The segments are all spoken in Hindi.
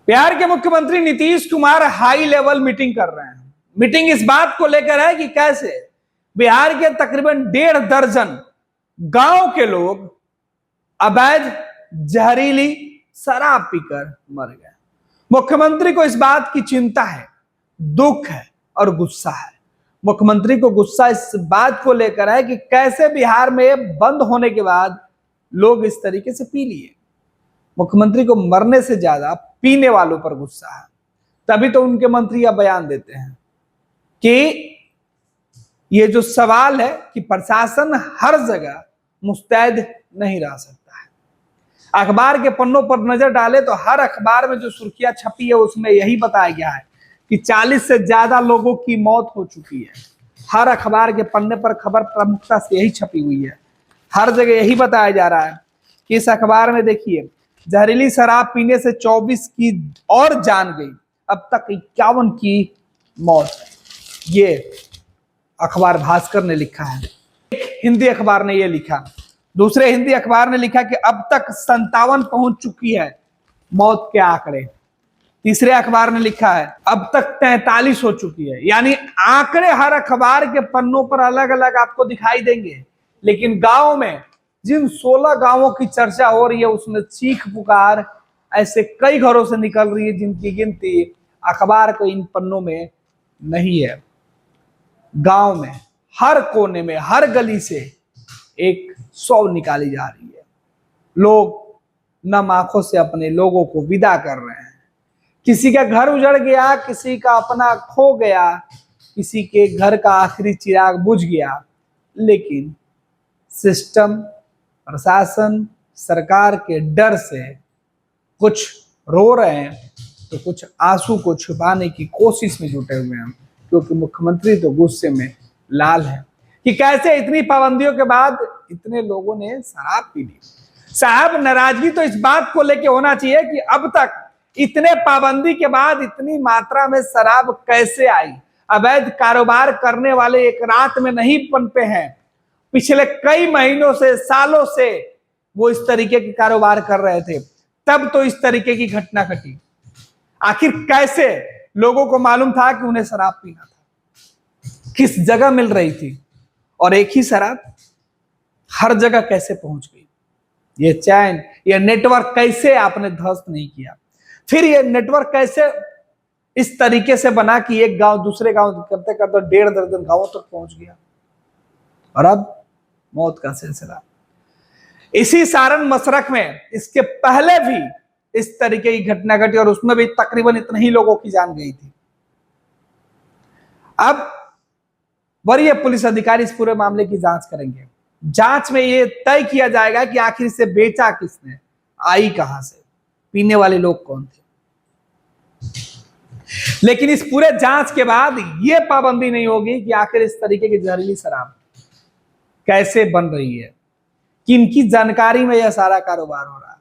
बिहार के मुख्यमंत्री Nitish Kumar high level meeting कर रहे हैं। मीटिंग इस बात को लेकर है कि कैसे बिहार के तकरीबन 1.5 दर्जन गांव के लोग अवैध जहरीली शराब पीकर मर गए। मुख्यमंत्री को इस बात की चिंता है, दुख है और गुस्सा है। मुख्यमंत्री को गुस्सा इस बात को लेकर है कि कैसे बिहार में बंद होने के बाद लोग इस तरीके से पी लिए। मुख्यमंत्री को मरने से ज्यादा पीने वालों पर गुस्सा है। तभी तो उनके मंत्री यह बयान देते हैं कि ये जो सवाल है कि प्रशासन हर जगह मुस्तैद नहीं रह सकता है। अखबार के पन्नों पर नजर डाले तो हर अखबार में जो सुर्खियां छपी है उसमें यही बताया गया है कि 40 से ज्यादा लोगों की मौत हो चुकी है। हर अखबार के पन्ने पर खबर प्रमुखता से यही छपी हुई है। हर जगह यही बताया जा रहा है कि इस अखबार में देखिए, जहरीली शराब पीने से 24 की और जान गई, अब तक 51 की मौत। ये अखबार भास्कर ने लिखा है। एक हिंदी अखबार ने यह लिखा, दूसरे हिंदी अखबार ने लिखा कि अब तक 57 पहुंच चुकी है मौत के आंकड़े। तीसरे अखबार ने लिखा है अब तक 43 हो चुकी है। यानी आंकड़े हर अखबार के पन्नों पर अलग अलग आपको दिखाई देंगे, लेकिन गांव में जिन 16 गांवों की चर्चा हो रही है उसमें चीख पुकार ऐसे कई घरों से निकल रही है जिनकी गिनती अखबार के इन पन्नों में नहीं है। गांव में हर कोने में हर गली से एक शव निकाली जा रही है। लोग नम आंखों से अपने लोगों को विदा कर रहे हैं। किसी का घर उजड़ गया, किसी का अपना खो गया, किसी के घर का आखिरी चिराग बुझ गया, लेकिन सिस्टम, प्रशासन, सरकार के डर से कुछ रो रहे हैं तो कुछ आंसू को छुपाने की कोशिश में जुटे हुए हैं, क्योंकि मुख्यमंत्री तो गुस्से में लाल है कि कैसे इतनी पाबंदियों के बाद इतने लोगों ने शराब पी ली। साहब, नाराजगी तो इस बात को लेके होना चाहिए कि अब तक इतने पाबंदी के बाद इतनी मात्रा में शराब कैसे आई। अवैध कारोबार करने वाले एक रात में नहीं पनपे हैं, पिछले कई महीनों से, सालों से वो इस तरीके के कारोबार कर रहे थे, तब तो इस तरीके की घटना घटी। आखिर कैसे लोगों को मालूम था कि उन्हें शराब पीना था, किस जगह मिल रही थी, और एक ही शराब हर जगह कैसे पहुंच गई। ये चैन, ये नेटवर्क कैसे आपने ध्वस्त नहीं किया। फिर ये नेटवर्क कैसे इस तरीके से बना कि एक गांव दूसरे गांव करते करते 1.5 दर्जन गांवों तक पहुंच गया, और अब मौत का सिलसिला। इसी सारण मशरक में इसके पहले भी इस तरीके की घटना घटी और उसमें भी तकरीबन इतने ही लोगों की जान गई थी। अब वरीय पुलिस अधिकारी इस पूरे मामले की जांच करेंगे। जांच में यह तय किया जाएगा कि आखिर इसे बेचा किसने, आई कहां से, पीने वाले लोग कौन थे। लेकिन इस पूरे जांच के बाद यह पाबंदी नहीं होगी कि आखिर इस तरीके की जहरीली शराब कैसे बन रही है, किनकी जानकारी में यह सारा कारोबार हो रहा है।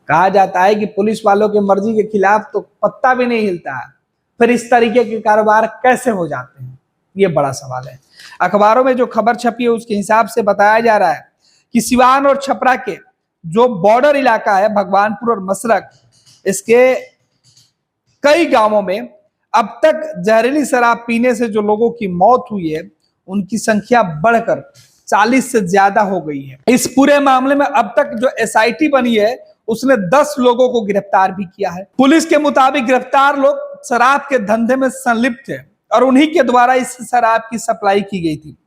कहा जाता है कि पुलिस वालों की मर्जी के खिलाफ तो पत्ता भी नहीं हिलता है, फिर इस तरीके के कारोबार कैसे हो जाते हैं, यह बड़ा सवाल है। अखबारों में जो खबर छपी है उसके हिसाब से बताया जा रहा है कि सिवान और छपरा के जो बॉर्डर इलाका है, भगवानपुर और मशरक, इसके कई गांवों में अब तक जहरीली शराब पीने से जो लोगों की मौत हुई है उनकी संख्या बढ़कर 40 से ज्यादा हो गई है। इस पूरे मामले में अब तक जो एसआईटी बनी है उसने 10 लोगों को गिरफ्तार भी किया है। पुलिस के मुताबिक गिरफ्तार लोग शराब के धंधे में संलिप्त थे और उन्हीं के द्वारा इस शराब की सप्लाई की गई थी।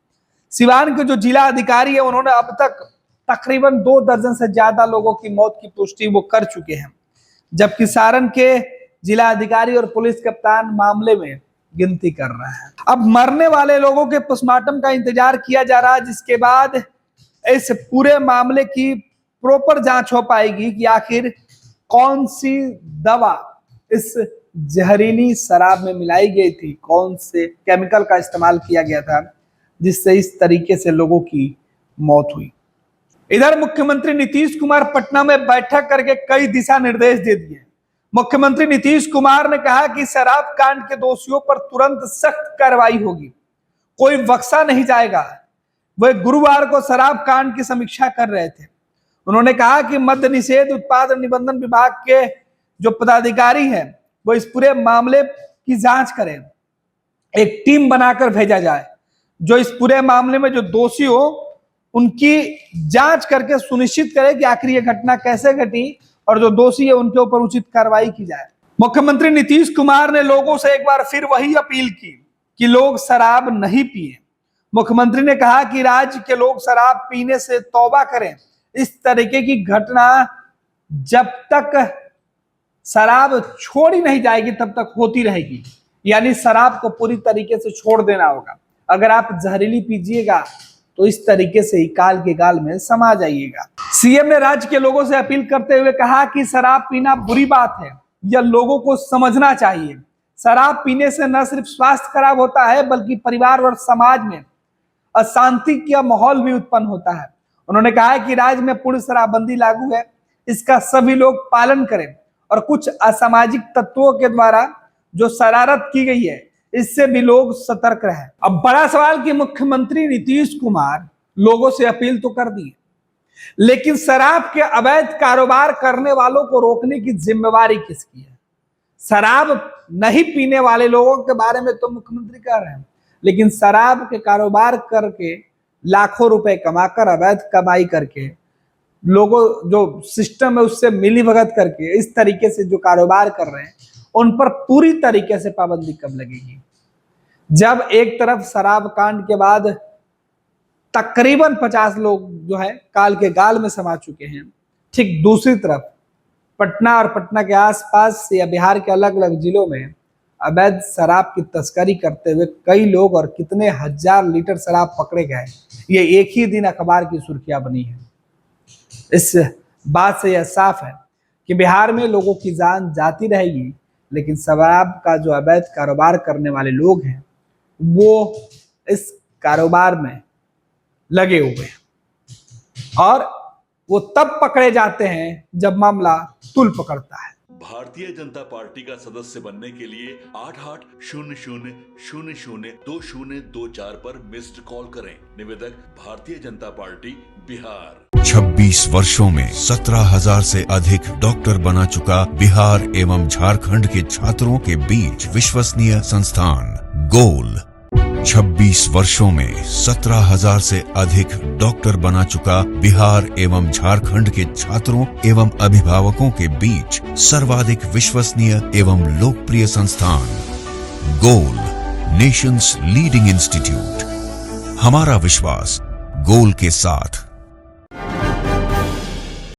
सिवान के जो जिला अधिकारी है उन्होंने अब तक तकरीबन 2 दर्जन से ज्यादा लोगों की मौत की पुष्टि वो कर चुके हैं, जबकि सारण के जिला अधिकारी और पुलिस कप्तान मामले में गिनती कर रहे हैं। अब मरने वाले लोगों के पोस्टमार्टम का इंतजार किया जा रहा है, जिसके बाद इस पूरे मामले की प्रॉपर जांच हो पाएगी कि आखिर कौन सी दवा इस जहरीली शराब में मिलाई गई थी, कौन से केमिकल का इस्तेमाल किया गया था जिससे इस तरीके से लोगों की मौत हुई। इधर मुख्यमंत्री नीतीश कुमार पटना में बैठक करके कई दिशा निर्देश दे दिए। मुख्यमंत्री नीतीश कुमार ने कहा कि शराब कांड के दोषियों पर तुरंत सख्त कार्रवाई होगी, कोई बख्शा नहीं जाएगा। वे गुरुवार को शराब कांड की समीक्षा कर रहे थे। उन्होंने कहा कि मद्य निषेध उत्पाद निबंधन विभाग के जो पदाधिकारी है वो इस पूरे मामले की जांच करें, एक टीम बनाकर भेजा जाए जो इस पूरे मामले में जो दोषी हो उनकी जांच करके सुनिश्चित करे कि आखिर ये घटना कैसे घटी और जो दोषी है उनके ऊपर उचित कार्रवाई की जाए। मुख्यमंत्री नीतीश कुमार ने लोगों से एक बार फिर वही अपील की कि लोग शराब नहीं पिए। मुख्यमंत्री ने कहा कि राज्य के लोग शराब पीने से तौबा करें। इस तरीके की घटना जब तक शराब छोड़ी नहीं जाएगी तब तक होती रहेगी, यानी शराब को पूरी तरीके से छोड़ देना होगा। अगर आप जहरीली पीजिएगा तो इस तरीके से ही काल के गाल में समा जाइएगा। सीएम ने राज्य के लोगों से अपील करते हुए कहा कि शराब पीना बुरी बात है, यह लोगों को समझना चाहिए। शराब पीने से न सिर्फ स्वास्थ्य खराब होता है बल्कि परिवार और समाज में अशांति का माहौल भी उत्पन्न होता है। उन्होंने कहा कि राज्य में पूर्ण शराबबंदी लागू है, इसका सभी लोग पालन करें और कुछ असामाजिक तत्वों के द्वारा जो शरारत की गई है इससे भी लोग सतर्क रहें। अब बड़ा सवाल कि मुख्यमंत्री नीतीश कुमार लोगों से अपील तो कर दी, लेकिन शराब के अवैध कारोबार करने वालों को रोकने की जिम्मेवारी किसकी है? शराब नहीं पीने वाले लोगों के बारे में तो मुख्यमंत्री कह रहे हैं, लेकिन शराब के कारोबार करके लाखों रुपए कमाकर अवैध कमाई करके लोगों जो सिस्टम है उससे मिलीभगत करके इस तरीके से जो कारोबार कर रहे हैं उन पर पूरी तरीके से पाबंदी कब लगेगी? जब एक तरफ शराब कांड के बाद तकरीबन 50 लोग जो है काल के गाल में समा चुके हैं, ठीक दूसरी तरफ पटना और पटना के आसपास या बिहार के अलग अलग जिलों में अवैध शराब की तस्करी करते हुए कई लोग और कितने हजार लीटर शराब पकड़े गए, ये एक ही दिन अखबार की सुर्खियां बनी है। इस बात से यह साफ है कि बिहार में लोगों की जान जाती रहेगी, लेकिन शराब का जो अवैध कारोबार करने वाले लोग हैं वो इस कारोबार में लगे हुए हैं और वो तब पकड़े जाते हैं जब मामला तुल पकड़ता है। भारतीय जनता पार्टी का सदस्य बनने के लिए 8800002024 पर मिस्ड कॉल करें। निवेदक भारतीय जनता पार्टी बिहार। 26 वर्षों में 17,000 से अधिक डॉक्टर बना चुका बिहार एवं झारखंड के छात्रों के बीच विश्वसनीय संस्थान गोल। 26 वर्षों में 17,000 से अधिक डॉक्टर बना चुका बिहार एवं झारखंड के छात्रों एवं अभिभावकों के बीच सर्वाधिक विश्वसनीय एवं लोकप्रिय संस्थान गोल, नेशंस लीडिंग इंस्टीट्यूट। हमारा विश्वास गोल के साथ।